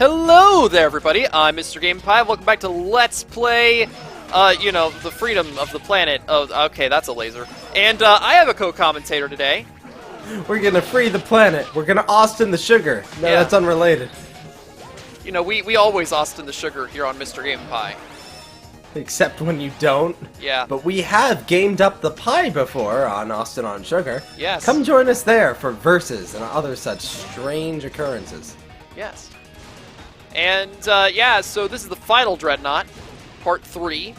Hello there, everybody. I'm Mr. Game Pie. Welcome back to Let's Play, the freedom of the planet. Oh, okay, that's a laser. And I have a co-commentator today. We're gonna free the planet. We're gonna Austin the sugar. No, Yeah. that's unrelated. You know, we always Austin the sugar here on Mr. Game Pie. Except when you don't. Yeah. But we have gamed up the pie before on Austin on Sugar. Yes. Come join us there for verses and other such strange occurrences. Yes. And, yeah, so this is the final Dreadnought, Part 3.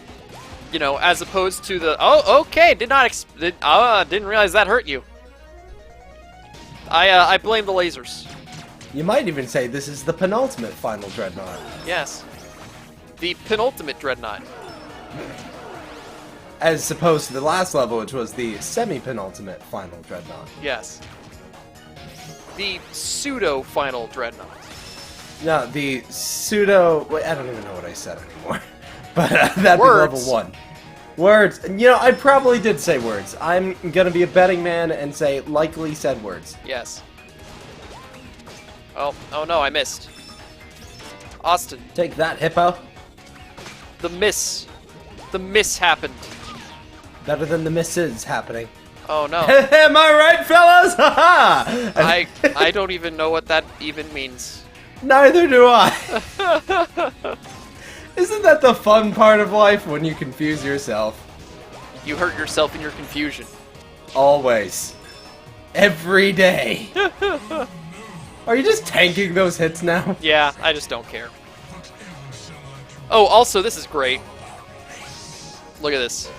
You know, as opposed to the... Oh, okay, didn't realize that hurt you. I blame the lasers. You might even say this is the penultimate final Dreadnought. Yes. The penultimate Dreadnought. As opposed to the last level, which was the semi-penultimate final Dreadnought. Yes. The pseudo-final Dreadnought. No, the pseudo... Wait, I don't even know what I said anymore. But that'd Words. be level 1. Words. You know, I probably did say words. I'm gonna be a betting man and say likely said words. Yes. Oh no, I missed. Austin, Take that, Hippo. the miss happened. Better than the misses happening. Oh no. Am I right, fellas? Ha I don't even know what that even means. Neither do I. Isn't that the fun part of life when you confuse yourself? You hurt yourself in your confusion. Always. Every day. Are you just tanking those hits now? Yeah, I just don't care. Oh, also, this is great. Look at this.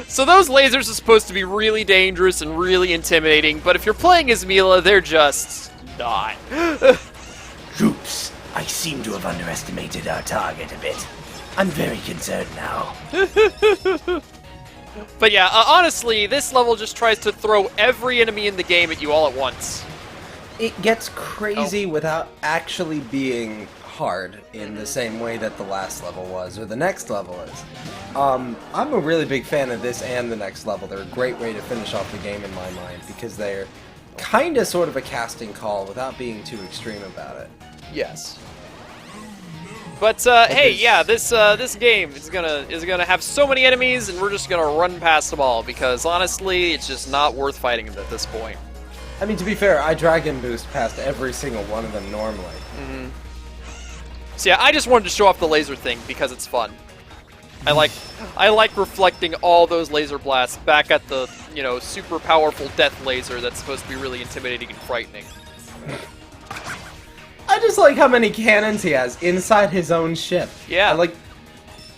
So those lasers are supposed to be really dangerous and really intimidating, but if you're playing as Mila, they're just not. Troops, I seem to have underestimated our target a bit. I'm very concerned now. But yeah, honestly, this level just tries to throw every enemy in the game at you all at once. It gets crazy without actually being hard in the same way that the last level was, or the next level is. I'm a really big fan of this and the next level. They're a great way to finish off the game in my mind, because they're kinda sort of a casting call without being too extreme about it. Yes. But hey, yeah, this game is gonna have so many enemies, and we're just gonna run past them all because honestly, it's just not worth fighting them at this point. I mean, to be fair, I dragon boost past every single one of them normally. Mm-hmm. So yeah, I just wanted to show off the laser thing because it's fun. I like reflecting all those laser blasts back at the, super powerful death laser that's supposed to be really intimidating and frightening. I just like how many cannons he has inside his own ship. Yeah.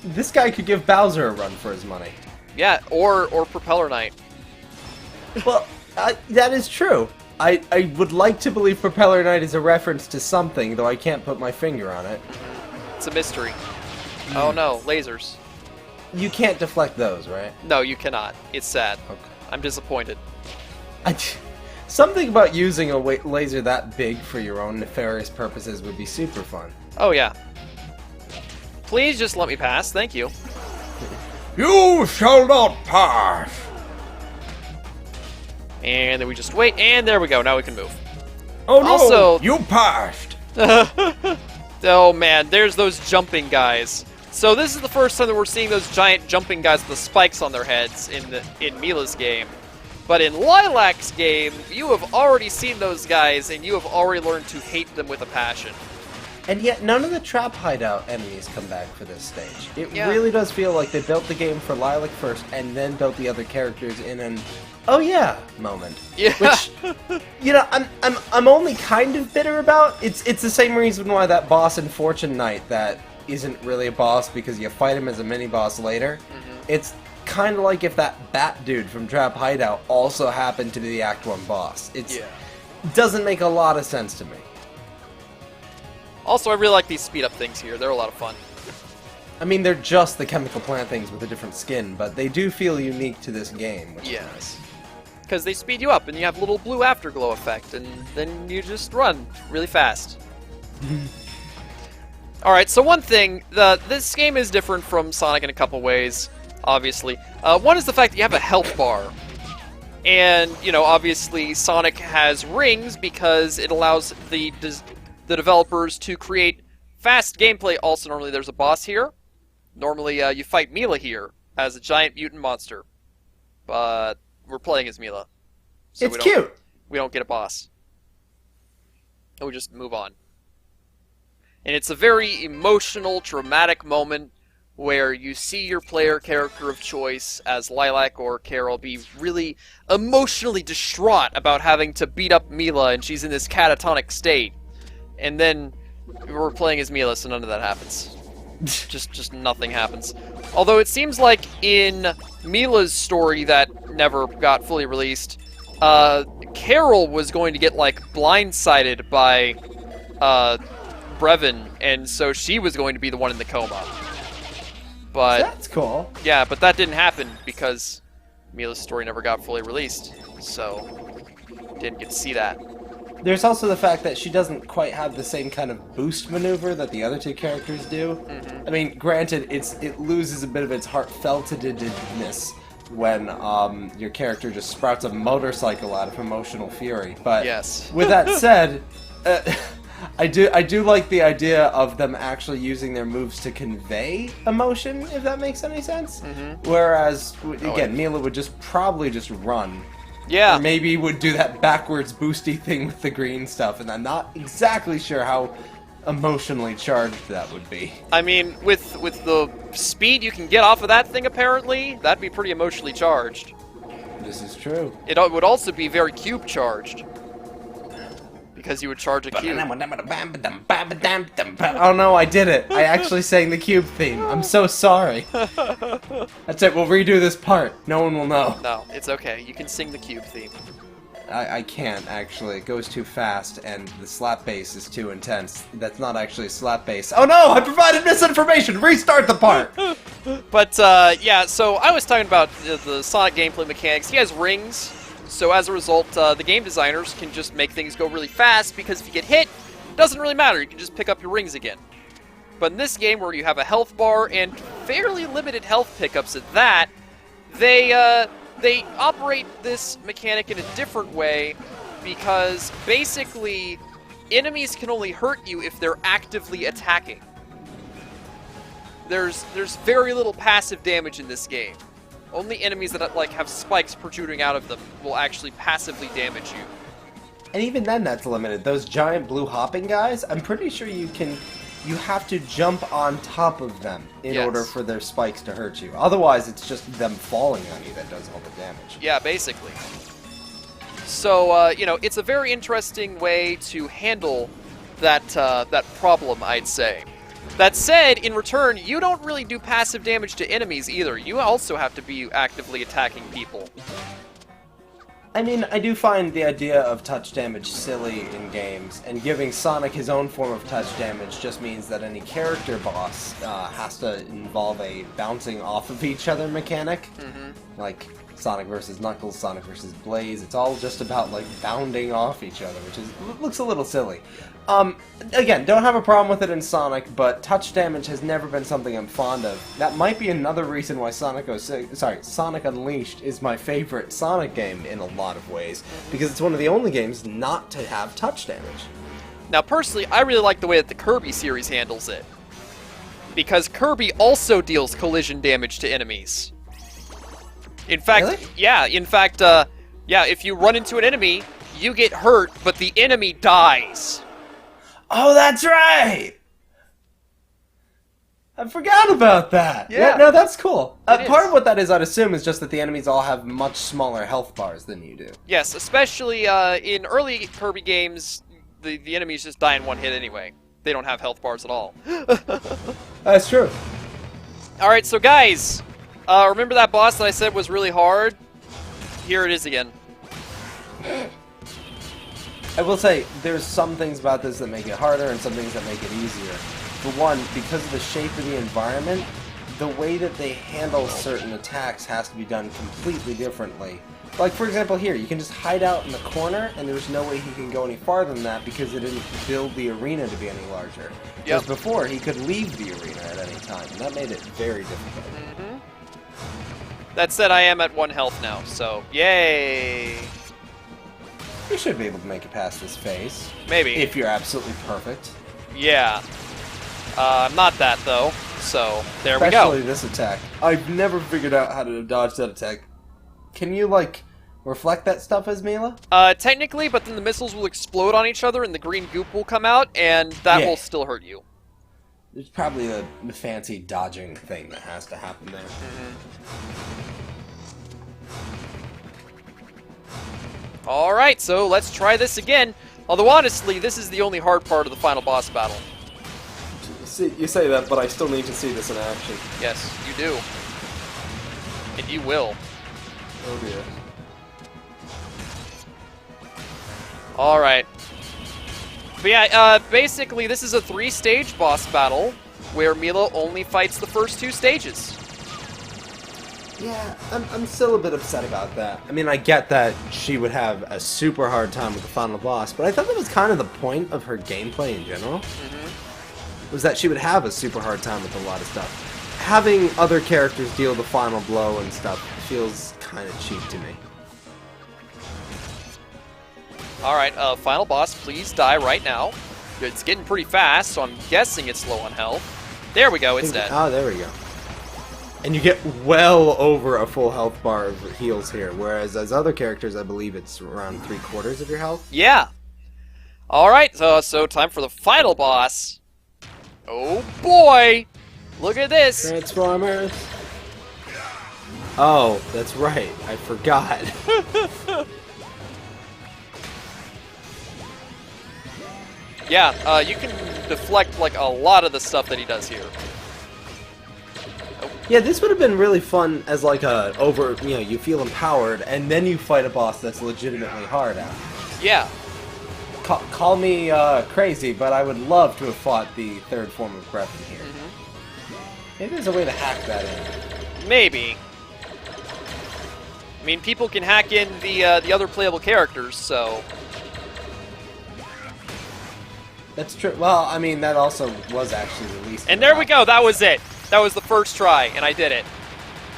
This guy could give Bowser a run for his money. Yeah, or Propeller Knight. Well, that is true. I would like to believe Propeller Knight is a reference to something, though I can't put my finger on it. It's a mystery. Oh no, lasers. You can't deflect those, right? No, you cannot. It's sad. Okay. I'm disappointed. Something about using a laser that big for your own nefarious purposes would be super fun. Oh yeah. Please just let me pass, thank you. You shall not pass! And then we just wait, and there we go, now we can move. Oh no! Also- You passed! Oh man, there's those jumping guys. So this is the first time that we're seeing those giant jumping guys with the spikes on their heads in Mila's game. But in Lilac's game, you have already seen those guys, and you have already learned to hate them with a passion. And yet, none of the trap hideout enemies come back for this stage. It Yeah. really does feel like they built the game for Lilac first, and then built the other characters in an "oh yeah" moment. Yeah. Which, I'm only kind of bitter about. It's the same reason why that boss in Fortune Knight that isn't really a boss because you fight him as a mini boss later. It's kind of like if that Bat dude from Trap Hideout also happened to be the Act 1 boss. It doesn't make a lot of sense to me. Also, I really like these speed up things here. They're a lot of fun. I mean, they're just the chemical plant things with a different skin, but they do feel unique to this game. Which is nice. Because they speed you up, and you have a little blue afterglow effect, and then you just run really fast. Alright, so one thing, this game is different from Sonic in a couple ways, obviously. One is the fact that you have a health bar. And, you know, obviously Sonic has rings because it allows the developers to create fast gameplay. Also, normally there's a boss here. Normally you fight Mila here as a giant mutant monster. But we're playing as Mila. So It's cute. We don't get a boss. And we just move on. And it's a very emotional, dramatic moment where you see your player character of choice as Lilac or Carol be really emotionally distraught about having to beat up Mila, and she's in this catatonic state. And then we're playing as Mila, so none of that happens. just nothing happens. Although it seems like in Mila's story that never got fully released, Carol was going to get, like, blindsided by Brevon, and so she was going to be the one in the coma. But That's cool. yeah, but that didn't happen because Mila's story never got fully released, so didn't get to see that. There's also the fact that she doesn't quite have the same kind of boost maneuver that the other two characters do. I mean, granted, it loses a bit of its heartfeltedness when your character just sprouts a motorcycle out of emotional fury. But Yes. with that said, I do like the idea of them actually using their moves to convey emotion, if that makes any sense. Whereas, again, Mila would probably just run. Yeah. Or maybe would do that backwards boosty thing with the green stuff, and I'm not exactly sure how emotionally charged that would be. I mean, with the speed you can get off of that thing, apparently, that'd be pretty emotionally charged. This is true. It would also be very cube charged. Because you would charge a cube. Oh no, I did it. I actually sang the cube theme. I'm so sorry. That's it, we'll redo this part. No one will know. No, it's okay. You can sing the cube theme. I can't, actually. It goes too fast, and the slap bass is too intense. That's not actually a slap bass. Oh no, I provided misinformation! Restart the part! But, yeah, so I was talking about the Sonic gameplay mechanics. He has rings. So as a result, the game designers can just make things go really fast, because if you get hit, it doesn't really matter. You can just pick up your rings again. But in this game, where you have a health bar and fairly limited health pickups at that, they operate this mechanic in a different way, because basically, enemies can only hurt you if they're actively attacking. There's very little passive damage in this game. Only enemies that like have spikes protruding out of them will actually passively damage you. And even then, that's limited. Those giant blue hopping guys, I'm pretty sure you have to jump on top of them in order for their spikes to hurt you. Otherwise, it's just them falling on you that does all the damage. Yeah, basically. So, you know, it's a very interesting way to handle that problem, I'd say. That said, in return, you don't really do passive damage to enemies either. You also have to be actively attacking people. I mean, I do find the idea of touch damage silly in games, and giving Sonic his own form of touch damage just means that any character boss has to involve a bouncing off of each other mechanic. Like Sonic versus Knuckles, Sonic versus Blaze, it's all just about, like, bounding off each other, which looks a little silly. Again, don't have a problem with it in Sonic, but touch damage has never been something I'm fond of. That might be another reason why Sonic Unleashed is my favorite Sonic game in a lot of ways, because it's one of the only games not to have touch damage. Now, personally, I really like the way that the Kirby series handles it. Because Kirby also deals collision damage to enemies. In fact, Really? yeah, if you run into an enemy, you get hurt, but the enemy dies. Oh, that's right! I forgot about that! Yeah. No, that's cool. It Part is. of what that is, I'd assume, is just that the enemies all have much smaller health bars than you do. Yes, especially in early Kirby games, the enemies just die in one hit anyway. They don't have health bars at all. That's true. Alright, so guys, remember that boss that I said was really hard? Here it is again. I will say, there's some things about this that make it harder and some things that make it easier. For one, because of the shape of the environment, the way that they handle certain attacks has to be done completely differently. Like, for example, here, you can just hide out in the corner, and there's no way he can go any farther than that because it didn't build the arena to be any larger. Whereas before, he could leave the arena at any time, and that made it very difficult. That said, I am at 1 health now, so yay! You should be able to make it past this phase. Maybe. If you're absolutely perfect. Yeah. I'm not that, though, so there we Especially go. this attack. I've never figured out how to dodge that attack. Can you, like, reflect that stuff as Mila? Technically, but then the missiles will explode on each other and the green goop will come out, and that will still hurt you. There's probably a fancy dodging thing that has to happen there. Alright, so let's try this again. Although, honestly, this is the only hard part of the final boss battle. See, you say that, but I still need to see this in action. Yes, you do. And you will. Oh dear. Alright. But yeah, basically this is a 3-stage boss battle where Mila only fights the first 2 stages. Yeah, I'm still a bit upset about that. I mean, I get that she would have a super hard time with the final boss, but I thought that was kind of the point of her gameplay in general. Was that she would have a super hard time with a lot of stuff. Having other characters deal the final blow and stuff feels kind of cheap to me. Alright, final boss, please die right now. It's getting pretty fast, so I'm guessing it's low on health. There we go, it's dead. Oh, there we go. And you get well over a full health bar of heals here, whereas as other characters, I believe it's around 3/4 of your health. Yeah. Alright, so time for the final boss. Oh boy! Look at this! Transformers! Oh, that's right. I forgot. Yeah, you can deflect, like, a lot of the stuff that he does here. Yeah, this would have been really fun as like a you feel empowered, and then you fight a boss that's legitimately hard after. Yeah. Call me crazy, but I would love to have fought the 3rd form of Brevon here. Maybe there's a way to hack that in. Maybe. I mean, people can hack in the other playable characters, so... That's true. Well, I mean, that also was actually released. And there we go, that was it. That was the first try, and I did it.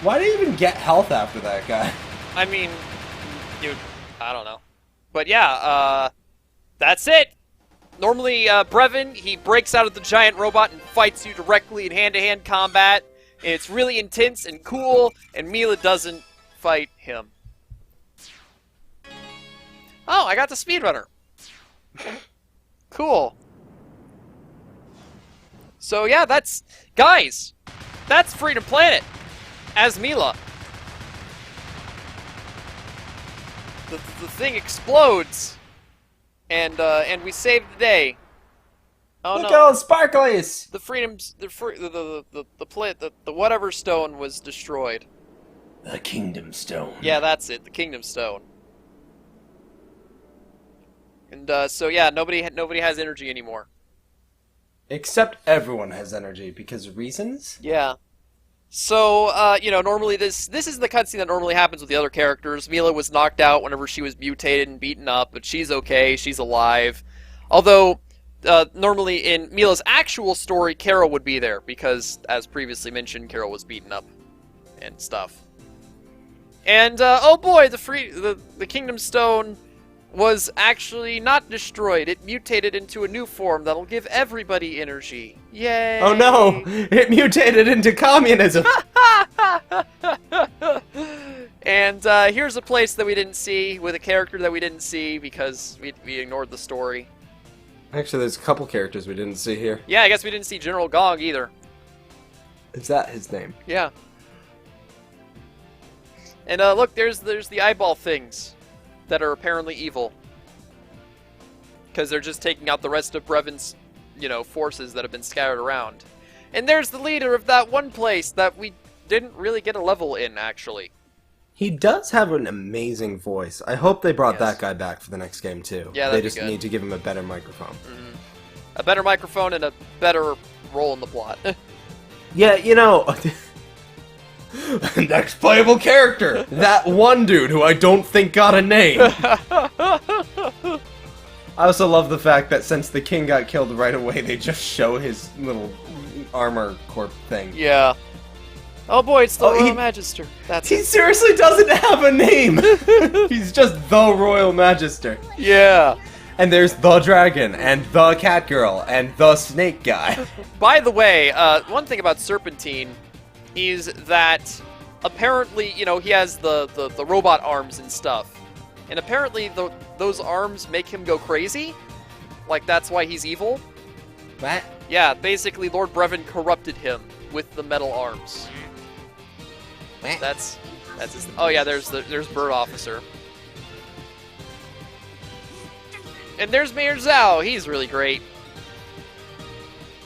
Why did you even get health after that guy? I mean, dude, I don't know. But yeah, that's it. Normally, Brevon, he breaks out of the giant robot and fights you directly in hand-to-hand combat. And it's really intense and cool, and Mila doesn't fight him. Oh, I got the speedrunner. Cool. So yeah, guys, that's Freedom Planet as Mila. The thing explodes, and we saved the day. Oh Look no! at all the sparklies! The whatever stone was destroyed. The Kingdom Stone. Yeah, that's it. The Kingdom Stone. And so yeah, nobody has energy anymore. Except everyone has energy because reasons. Yeah. So you know, normally this is the cutscene that normally happens with the other characters. Mila was knocked out whenever she was mutated and beaten up, but she's okay. She's alive. Although normally in Mila's actual story, Carol would be there because, as previously mentioned, Carol was beaten up and stuff. And oh boy, the Kingdom Stone was actually not destroyed. It mutated into a new form that'll give everybody energy. Yay! Oh no! It mutated into communism! And here's a place that we didn't see, with a character that we didn't see because we ignored the story. Actually, there's a couple characters we didn't see here. Yeah, I guess we didn't see General Gog either. Is that his name? Yeah. And look, there's the eyeball things that are apparently evil. Because they're just taking out the rest of Brevon's, you know, forces that have been scattered around. And there's the leader of that one place that we didn't really get a level in, actually. He does have an amazing voice. I hope they brought that guy back for the next game, too. Yeah, they that'd be just good. need to give him a better microphone. Mm-hmm. A better microphone and a better role in the plot. Yeah, you know... Next playable character! That one dude who I don't think got a name! I also love the fact that since the king got killed right away, they just show his little armor corp thing. Yeah. Oh boy, it's the Oh, Royal Magister. That's He it. seriously doesn't have a name. He's just the Royal Magister. Yeah. And there's the dragon, and the cat girl, and the snake guy. By the way, one thing about Serpentine is that apparently, you know, he has the robot arms and stuff. And apparently those arms make him go crazy. Like, that's why he's evil. What? Yeah, basically Lord Brevon corrupted him with the metal arms. What? That's his... Oh yeah, there's Bird Officer. And there's Mayor Zhao. He's really great.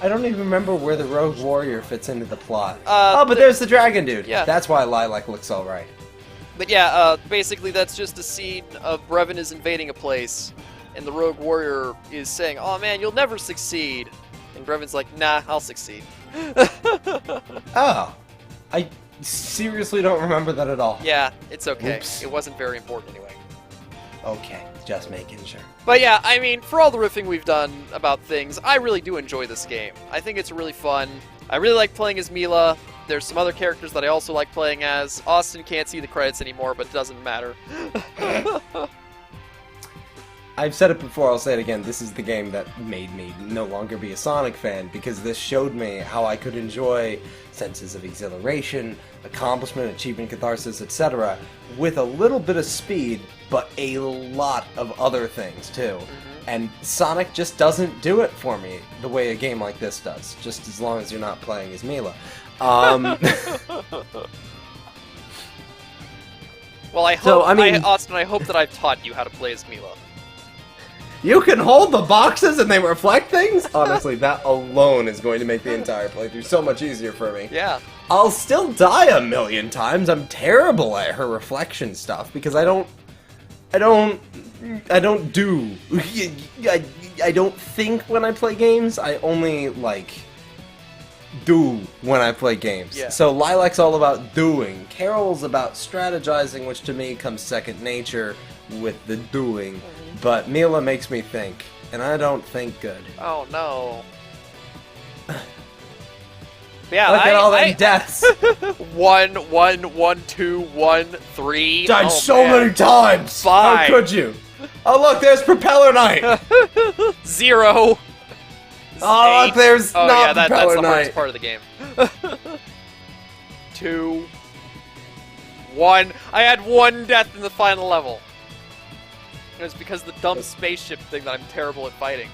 I don't even remember where the Rogue Warrior fits into the plot. But there's the dragon dude. Yeah. That's why Lilac looks alright. But yeah, basically that's just a scene of Brevon is invading a place, and the Rogue Warrior is saying, "Oh man, you'll never succeed." And Brevon's like, "Nah, I'll succeed." Oh. I seriously don't remember that at all. Yeah, it's okay. Oops. It wasn't very important anyway. Okay, just making sure. But yeah, I mean, for all the riffing we've done about things, I really do enjoy this game. I think it's really fun. I really like playing as Mila. There's some other characters that I also like playing as. Austin can't see the credits anymore, but it doesn't matter. I've said it before, I'll say it again, this is the game that made me no longer be a Sonic fan, because this showed me how I could enjoy senses of exhilaration, accomplishment, achievement, catharsis, etc., with a little bit of speed, but a lot of other things, too. And Sonic just doesn't do it for me the way a game like this does, just as long as you're not playing as Mila. Well, I hope, So, I mean- Austin, I hope that I've taught you how to play as Mila. You can hold the boxes and they reflect things? Honestly, that alone is going to make the entire playthrough so much easier for me. Yeah. I'll still die a million times. I'm terrible at her reflection stuff because I don't think when I play games. I only, like, do when I play games. Yeah. So Lilac's all about doing. Carol's about strategizing, which to me comes second nature with the doing. But Mila makes me think, and I don't think good. Oh no. Yeah, Look at all them deaths. 1, 1, 1, 2, 1, 3. Died Oh, so man. many times. 5. How could you? Oh look, there's Propeller Knight. 0. Oh, 8. look, there's Oh not yeah, that's Propeller the Knight. hardest part of the game. 2. 1. I had 1 death in the final level. It was because of the dumb spaceship thing that I'm terrible at fighting.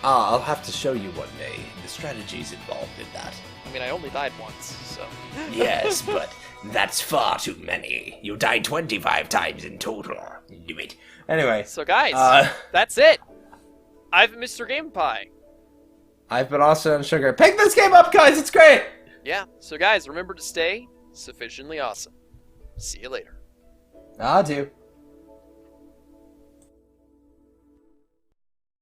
Ah, I'll have to show you one day the strategies involved in that. I mean, I only died once, so... Yes, but that's far too many. You died 25 times in total. Do it. Anyway, So guys, Uh, that's it! I've been Mr. Game Pie. I've been Austin on Sugar. Pick this game up, guys. It's great. Yeah, so guys, remember to stay sufficiently awesome. See you later. I do.